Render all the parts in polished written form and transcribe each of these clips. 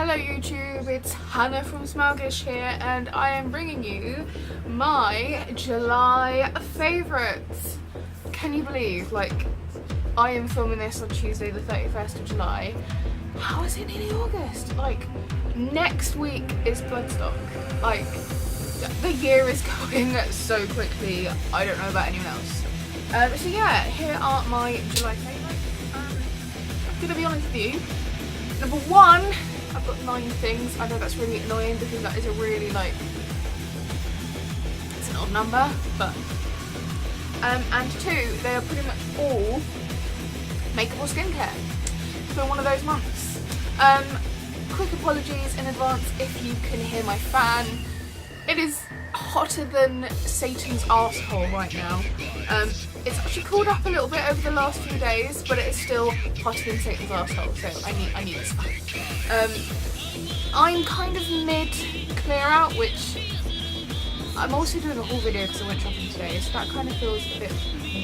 Hello YouTube, it's Hannah from Smaugish here, and I am bringing you my July favourites. Can you believe, like, I am filming this on Tuesday the 31st of July. How is it nearly August? Like, next week is Bloodstock. Like, the year is going so quickly, I don't know about anyone else. So yeah, here are my July favourites. I'm going to be honest with you. Number one, I've got 9 things. I know that's really annoying because that is a really, like, it's an odd number, but and 2, they are pretty much all makeup or skincare for one of those months. Quick apologies in advance if you can hear my fan. It is hotter than Satan's arsehole right now. It's actually cooled up a little bit over the last few days, but it is still hotter than Satan's arsehole, so I need this fan. I'm kind of mid clear out, which I'm also doing a haul video because I went shopping today, so that kind of feels a bit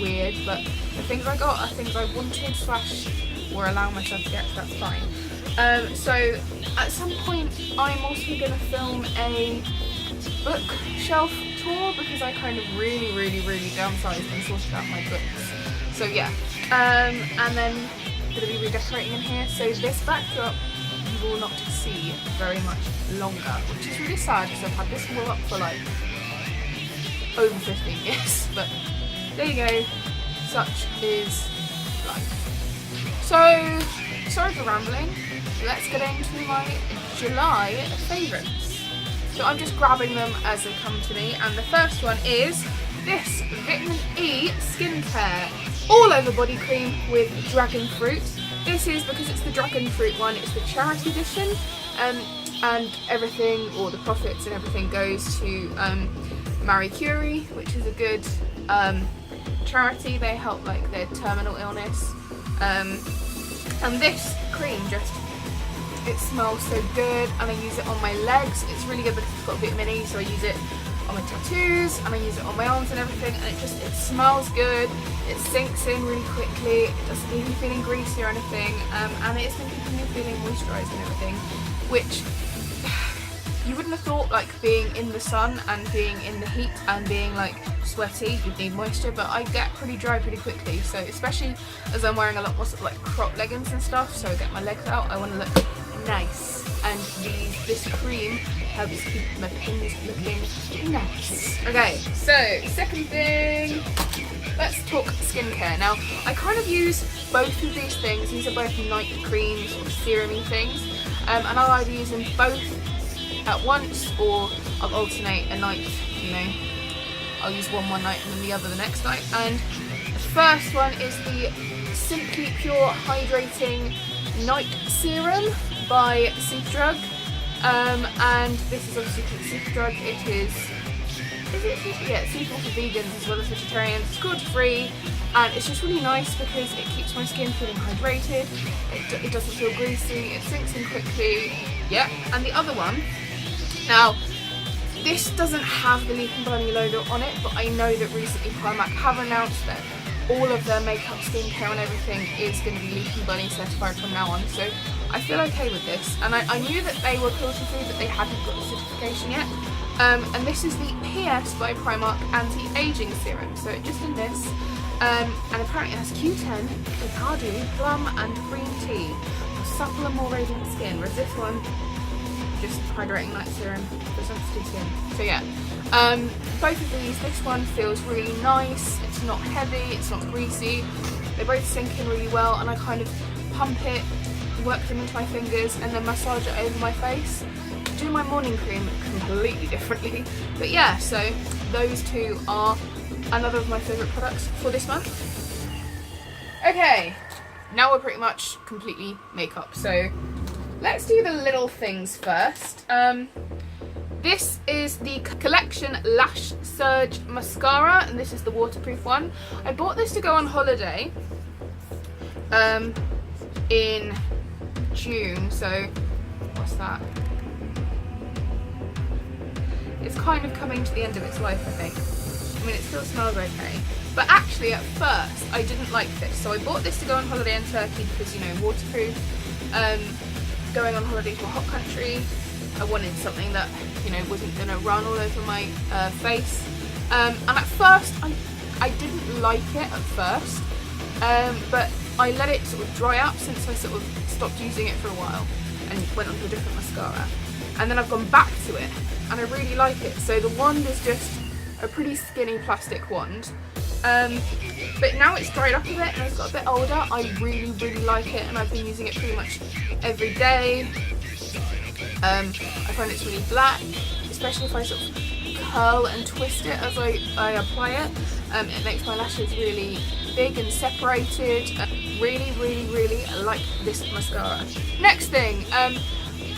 weird, but the things I got are things I wanted / were allowing myself to get, so that's fine. So at some point I'm also going to film a bookshelf tour because I kind of really downsized and sorted out my books. So yeah, and then I'm going to be redecorating in here, so this backdrop you will not see very much longer, which is really sad because I've had this wall up for like over 15 years, but there you go, such is life. So, sorry for rambling, let's get into my July favourites. So I'm just grabbing them as they come to me, and the first one is this Vitamin E Skincare All Over Body Cream with Dragon Fruit. This is because it's the Dragon Fruit one, it's the charity edition, and everything, or the profits and everything goes to Marie Curie, which is a good charity. They help like their terminal illness, and this cream just, it smells so good, and I use it on my legs. It's really good because it's got vitamin E, so I use it on my tattoos and I use it on my arms and everything, and it smells good, it sinks in really quickly, it doesn't leave me feeling greasy or anything, and it's been keeping me feeling moisturised and everything, which you wouldn't have thought, like being in the sun and being in the heat and being like sweaty, you'd need moisture, but I get pretty dry pretty quickly, so especially as I'm wearing a lot more sort of like crop leggings and stuff, so I get my legs out, I want to look nice, and this cream helps keep my pins looking nice. Okay, so second thing, let's talk skincare. Now, I kind of use both of these things. These are both night creams or serum-y things, and I'll either use them both at once, or I'll alternate a night, you know, I'll use one night and then the other the next night. And the first one is the Simply Pure Hydrating Night Serum by Superdrug, and this is obviously called Superdrug. It is it? Yeah, it's suitable for vegans as well as vegetarians. It's cruelty-free, and it's just really nice because it keeps my skin feeling hydrated, it doesn't feel greasy, it sinks in quickly. Yeah, and the other one, now this doesn't have the Leap and Bunny logo on it, but I know that recently Primark have announced that all of their makeup, skincare and everything is going to be Leap and Bunny certified from now on, so I feel okay with this. And I knew that they were cruelty-free, but they hadn't got the certification yet. And this is the PS by Primark Anti-Aging Serum, so it just in this, and apparently it has Q10, avocado, plum and green tea for supple and more radiant skin, whereas this one, just hydrating night serum for sensitive skin. So yeah, both of these, this one feels really nice, it's not heavy, it's not greasy, they both sink in really well, and I kind of pump it, work them into my fingers, and then massage it over my face. Do my morning cream completely differently, but yeah, so those two are another of my favourite products for this month. Okay, now we're pretty much completely makeup, so let's do the little things first. This is the Collection Lash Surge Mascara, and this is the waterproof one. I bought this to go on holiday in June, so what's that? It's kind of coming to the end of its life, I think. I mean, it still smells okay. But actually, at first, I didn't like this. So I bought this to go on holiday in Turkey because, you know, waterproof. going on holiday to a hot country. I wanted something that, you know, wasn't going to run all over my face. And at first, I didn't like it at first, but I let it sort of dry out since I sort of stopped using it for a while and went on to a different mascara. And then I've gone back to it and I really like it. So the wand is just a pretty skinny plastic wand. But now it's dried up a bit and it's got a bit older. I really like it and I've been using it pretty much every day. I find it's really black, especially if I sort of curl and twist it as I apply it. It makes my lashes really big and separated. Really like this mascara. Next thing,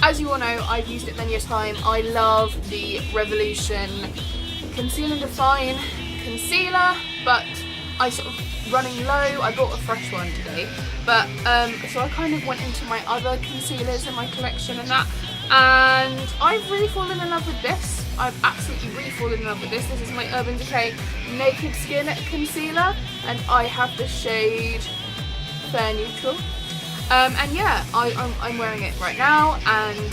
as you all know, I've used it many a time. I love the Revolution Conceal and Define Concealer, but I sort of running low. I bought a fresh one today, but so I kind of went into my other concealers in my collection and that, and I've really fallen in love with this. I've absolutely really fallen in love with this. This is my Urban Decay Naked Skin Concealer, and I have the shade Fair Neutral. And yeah, I'm wearing it right now, and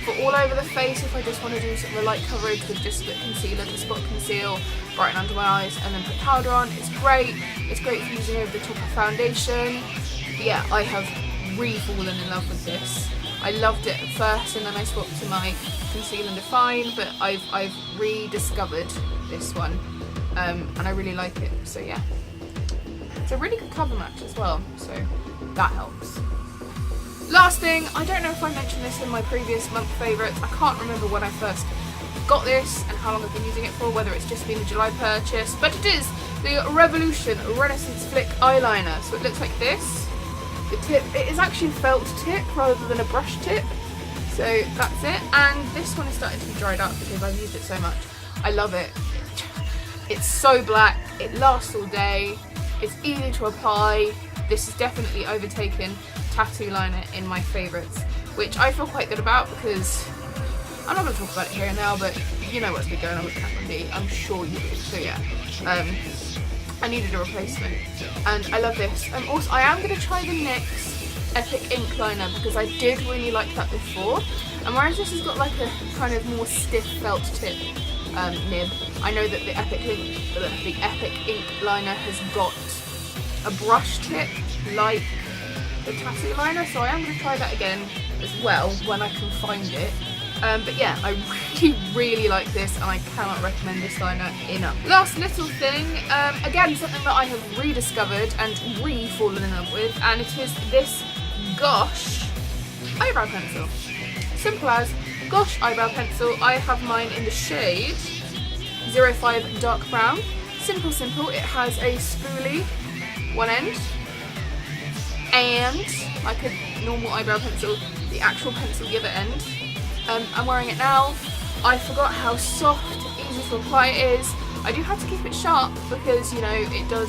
for all over the face, if I just want to do sort of a light coverage with just split concealer to spot conceal, brighten under my eyes, and then put powder on, it's great. It's great for using over the top of foundation. But yeah, I have really fallen in love with this. I loved it at first, and then I swapped to my Conceal and Define, but I've rediscovered this one, and I really like it. So yeah, it's a really good cover match as well, so that helps. Last thing, I don't know if I mentioned this in my previous month favourites. I can't remember when I first got this and how long I've been using it for, whether it's just been a July purchase, but it is the Revolution Renaissance Flick Eyeliner. So it looks like this. The tip, it is actually a felt tip rather than a brush tip, so that's it. And this one is starting to be dried up because I've used it so much. I love it. It's so black, it lasts all day, it's easy to apply. This is definitely overtaken tattoo liner in my favourites, which I feel quite good about because I'm not going to talk about it here and now, but you know what's been going on with Kat Von D, I'm sure you do. So yeah, I needed a replacement, and I love this. Also, I am going to try the NYX Epic Ink Liner because I did really like that before, and whereas this has got like a kind of more stiff felt tip nib, I know that the Epic Ink Liner has got a brush tip like the tattoo liner, so I am going to try that again as well when I can find it. But yeah, I really like this, and I cannot recommend this liner enough. Last little thing, again something that I have rediscovered and fallen in love with, and it is this Gosh eyebrow pencil. Simple as Gosh eyebrow pencil. I have mine in the shade 05 Dark Brown. Simple. It has a spoolie one end, and like a normal eyebrow pencil, the actual pencil the other end. I'm wearing it now. I forgot how soft, easy to apply it is. I do have to keep it sharp because, you know, it does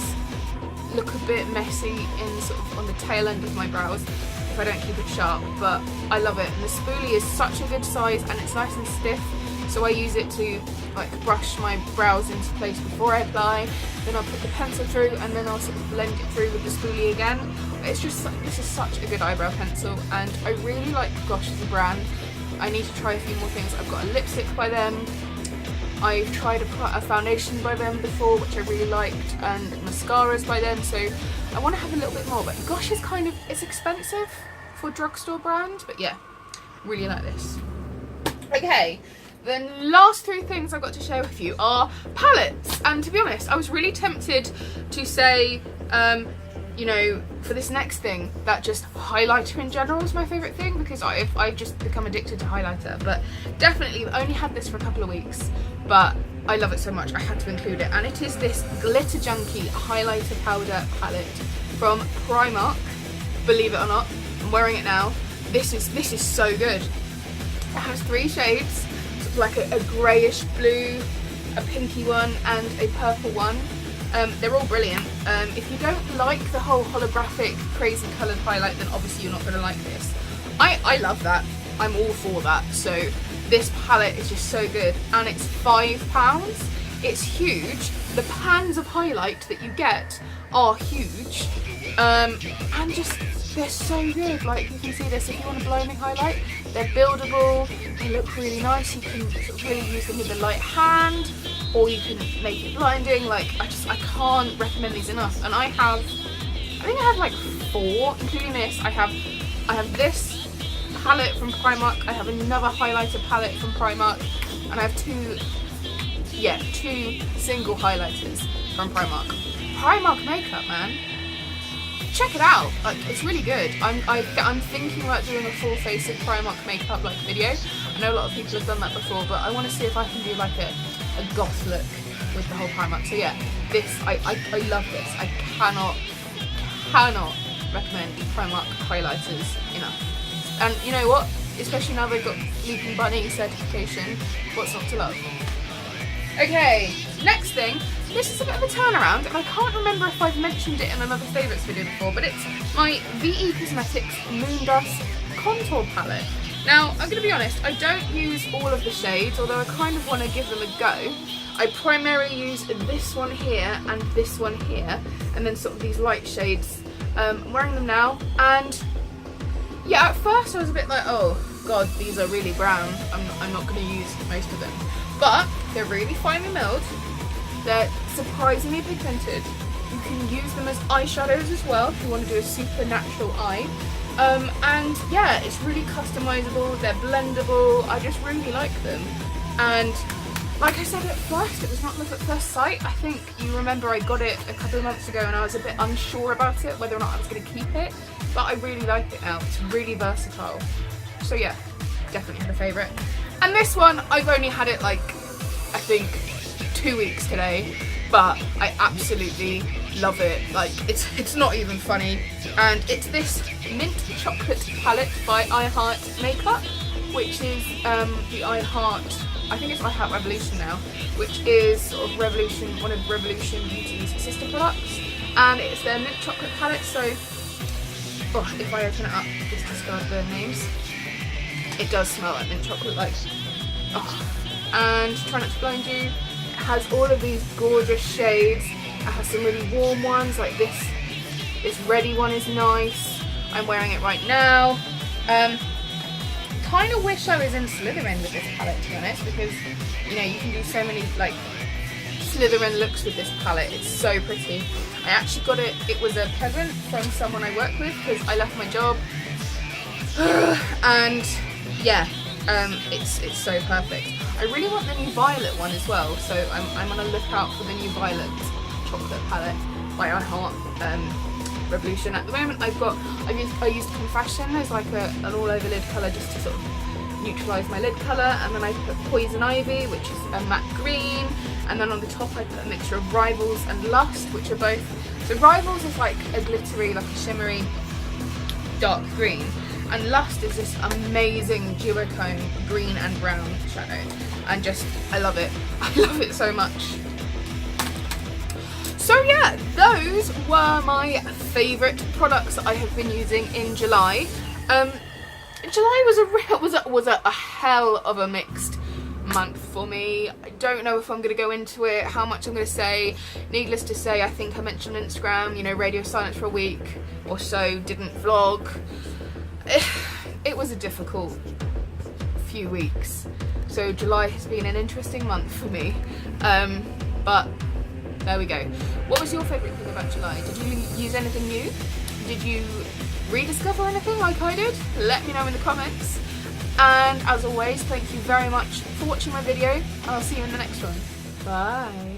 look a bit messy in sort of on the tail end of my brows if I don't keep it sharp, but I love it. And the spoolie is such a good size and it's nice and stiff, so I use it to like brush my brows into place before I apply, then I'll put the pencil through and then I'll sort of blend it through with the spoolie again. It's just, this is such a good eyebrow pencil, and I really like Gosh as a brand. I need to try a few more things. I've got a lipstick by them, I've tried a foundation by them before which I really liked, and mascaras by them, so I want to have a little bit more, but Gosh is kind of, it's expensive for a drugstore brand, but yeah, really like this. Okay, the last three things I've got to share with you are palettes, and to be honest, I was really tempted to say, you know, for this next thing, that just highlighter in general is my favourite thing because I've just become addicted to highlighter, but definitely I've only had this for a couple of weeks, but I love it so much I had to include it, and it is this Glitter Junkie highlighter powder palette from Primark. Believe it or not, I'm wearing it now. This is so good. It has three shades, sort of like a greyish blue, a pinky one and a purple one. They're all brilliant. If you don't like the whole holographic crazy coloured highlight, then obviously you're not going to like this. I love that. I'm all for that. So this palette is just so good, and it's £5. It's huge. The pans of highlight that you get are huge, and just they're so good. Like, you can see this, if you want a blinding highlight, they're buildable, they look really nice. You can sort of really use them with a light hand, or you can make it blinding. Like, I can't recommend these enough. And I think I have like 4, including this. I have this palette from Primark, I have another highlighter palette from Primark, and I have 2 single highlighters from Primark. Primark makeup, man. Check it out. Like, it's really good. I'm thinking about doing a full face of Primark makeup like video. I know a lot of people have done that before, but I want to see if I can do like a goth look with the whole Primark. So yeah, this I love this. I cannot recommend Primark highlighters enough. And you know what? Especially now they've got Leaping Bunny certification, what's not to love? Okay, next thing. This is a bit of a turnaround, and I can't remember if I've mentioned it in another favourites video before, but it's my VE Cosmetics Moondust Contour Palette. Now, I'm going to be honest, I don't use all of the shades, although I kind of want to give them a go. I primarily use this one here and this one here, and then sort of these light shades. I'm wearing them now, and yeah, at first I was a bit like, oh god, these are really brown, I'm not going to use most of them. But they're really finely milled. They're surprisingly pigmented. You can use them as eyeshadows as well if you want to do a super natural eye. And yeah, it's really customizable, they're blendable, I just really like them. And like I said at first, it was not love at first sight. I think you remember I got it a couple of months ago and I was a bit unsure about it, whether or not I was going to keep it. But I really like it now, it's really versatile. So yeah, definitely a favourite. And this one, I've only had it like, I think, 2 weeks today, but I absolutely love it. Like, it's not even funny. And it's this mint chocolate palette by iHeart Makeup, which is the iHeart, I think it's iHeart Revolution now, which is sort of Revolution, one of Revolution Beauty's sister products. And it's their mint chocolate palette, so oh, if I open it up, just discard the names. It does smell like mint chocolate, like, oh. And try not to blind you. It has all of these gorgeous shades. It has some really warm ones, like this reddy one is nice. I'm wearing it right now. Kind of wish I was in Slytherin with this palette, to be honest, because you know you can do so many like Slytherin looks with this palette. It's so pretty. I actually got it. It was a present from someone I work with because I left my job, and yeah, it's so perfect. I really want the new violet one as well, so I'm on a lookout for the new violet chocolate palette by iHeart Revolution. At the moment I used Confession as like an all over lid colour just to sort of neutralise my lid colour, and then I put Poison Ivy, which is a matte green, and then on the top I put a mixture of Rivals and Lust, which are both, so Rivals is like a glittery, like a shimmery dark green, and Lust is this amazing duochrome green and brown shadow, and just, I love it. I love it so much. So yeah, those were my favourite products that I have been using in July. July was a hell of a mixed month for me. I don't know if I'm going to go into it, how much I'm going to say. Needless to say, I think I mentioned on Instagram, you know, radio silence for a week or so, didn't vlog. It was a difficult few weeks. So July has been an interesting month for me. But there we go. What was your favourite thing about July? Did you use anything new? Did you rediscover anything like I did? Let me know in the comments. And as always, thank you very much for watching my video. I'll see you in the next one. Bye.